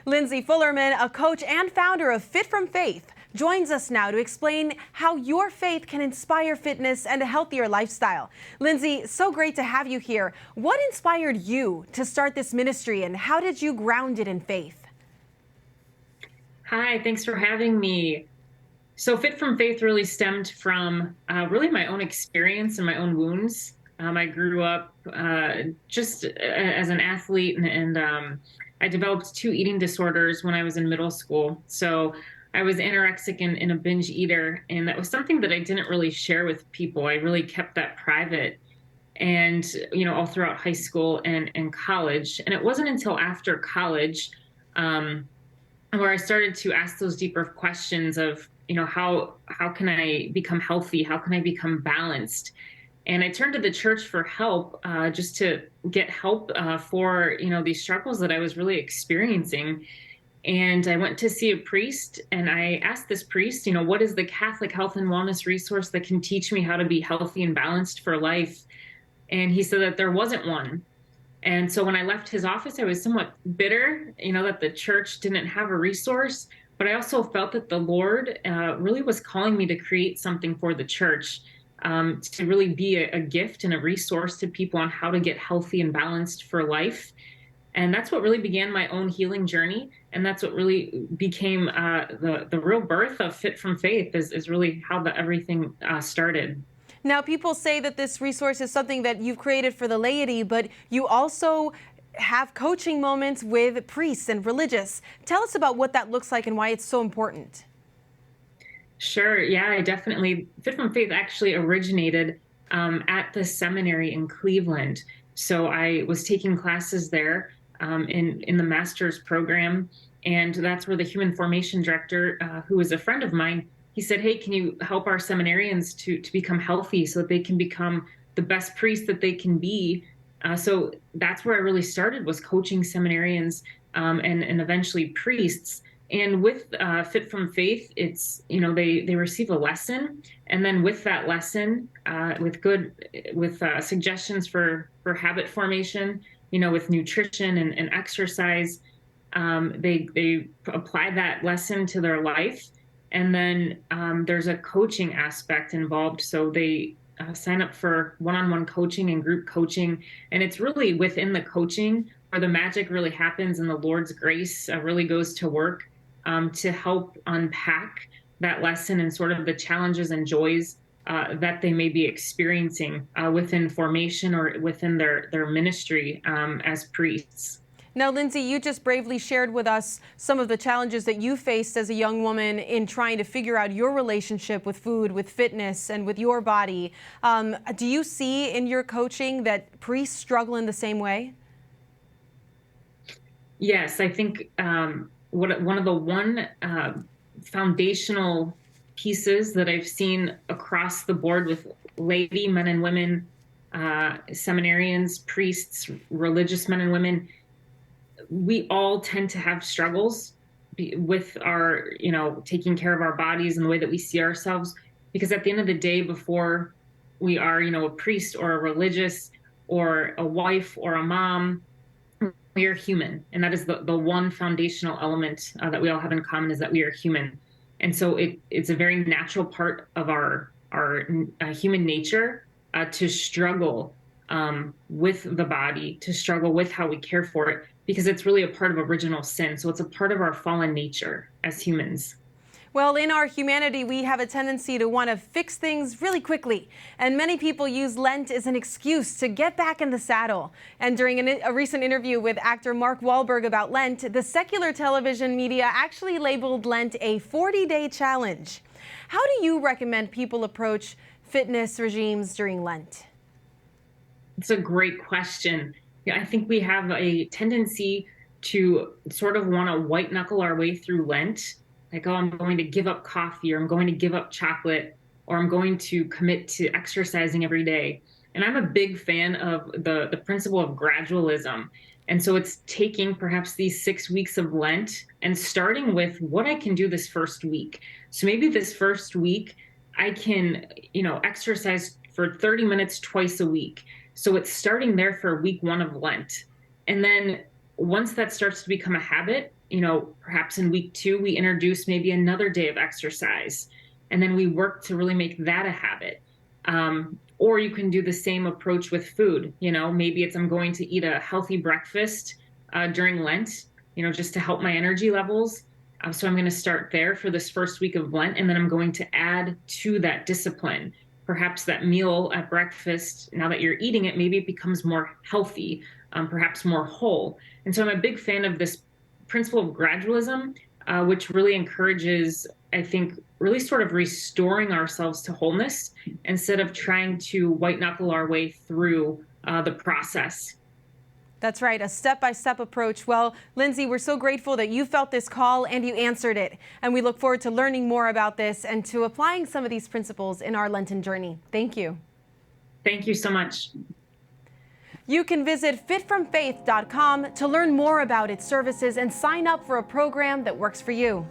Lindsay Fullerman, a coach and founder of Fit from Faith, joins us now to explain how your faith can inspire fitness and a healthier lifestyle. Lindsay, so great to have you here. What inspired you to start this ministry, and how did you ground it in faith? Hi, thanks for having me. So Fit from Faith really stemmed from really my own experience and my own wounds. I grew up just as an athlete, and I developed two eating disorders when I was in middle school. So I was anorexic and a binge eater, and that was something that I didn't really share with people. I really kept that private, and all throughout high school and college. And it wasn't until after college where I started to ask those deeper questions of, how can I become healthy? How can I become balanced? And I turned to the church for help, just to get help for, these struggles that I was really experiencing. And I went to see a priest, and I asked this priest, what is the Catholic health and wellness resource that can teach me how to be healthy and balanced for life? And he said that there wasn't one. And so when I left his office, I was somewhat bitter, that the church didn't have a resource. But I also felt that the Lord really was calling me to create something for the church, to really be a gift and a resource to people on how to get healthy and balanced for life. And that's what really began my own healing journey. And that's what really became the real birth of Fit from Faith, is really how everything started. Now, people say that this resource is something that you've created for the laity, but you also have coaching moments with priests and religious. Tell us about what that looks like and why it's so important. Sure. Yeah, I definitely. Fit from Faith actually originated at the seminary in Cleveland. So I was taking classes there in the master's program. And that's where the human formation director, who was a friend of mine, he said, "Hey, can you help our seminarians to become healthy so that they can become the best priests that they can be?" So that's where I really started, was coaching seminarians and eventually priests. And with Fit from Faith, it's, they receive a lesson, and then with that lesson, with suggestions for habit formation, with nutrition and exercise, they apply that lesson to their life. And then there's a coaching aspect involved. So they sign up for one-on-one coaching and group coaching. And it's really within the coaching where the magic really happens, and the Lord's grace really goes to work to help unpack that lesson and sort of the challenges and joys that they may be experiencing within formation or within their ministry as priests. Now, Lindsay, you just bravely shared with us some of the challenges that you faced as a young woman in trying to figure out your relationship with food, with fitness, and with your body. Do you see in your coaching that priests struggle in the same way? Yes, I think one of the foundational pieces that I've seen across the board with laity men and women, seminarians, priests, religious men and women, we all tend to have struggles with our, taking care of our bodies and the way that we see ourselves. Because at the end of the day, before we are, a priest or a religious or a wife or a mom, we are human. And that is the one foundational element that we all have in common, is that we are human. And so it's a very natural part of our human nature to struggle with the body, to struggle with how we care for it, because it's really a part of original sin. So it's a part of our fallen nature as humans. Well, in our humanity, we have a tendency to want to fix things really quickly. And many people use Lent as an excuse to get back in the saddle. And during a recent interview with actor Mark Wahlberg about Lent, the secular television media actually labeled Lent a 40-day challenge. How do you recommend people approach fitness regimes during Lent? It's a great question. Yeah, I think we have a tendency to sort of want to white knuckle our way through Lent. Like, oh, I'm going to give up coffee, or I'm going to give up chocolate, or I'm going to commit to exercising every day. And I'm a big fan of the principle of gradualism. And so it's taking perhaps these 6 weeks of Lent and starting with what I can do this first week. So maybe this first week I can, exercise for 30 minutes twice a week. So it's starting there for week 1 of Lent. And then once that starts to become a habit, perhaps in week 2, we introduce maybe another day of exercise. And then we work to really make that a habit. Or you can do the same approach with food. Maybe it's I'm going to eat a healthy breakfast during Lent, just to help my energy levels. So I'm going to start there for this first week of Lent, and then I'm going to add to that discipline. Perhaps that meal at breakfast, now that you're eating it, maybe it becomes more healthy, perhaps more whole. And so I'm a big fan of this principle of gradualism, which really encourages, I think, really sort of restoring ourselves to wholeness instead of trying to white knuckle our way through the process. That's right, a step-by-step approach. Well, Lindsay, we're so grateful that you felt this call and you answered it. And we look forward to learning more about this and to applying some of these principles in our Lenten journey. Thank you. Thank you so much. You can visit fitfromfaith.com to learn more about its services and sign up for a program that works for you.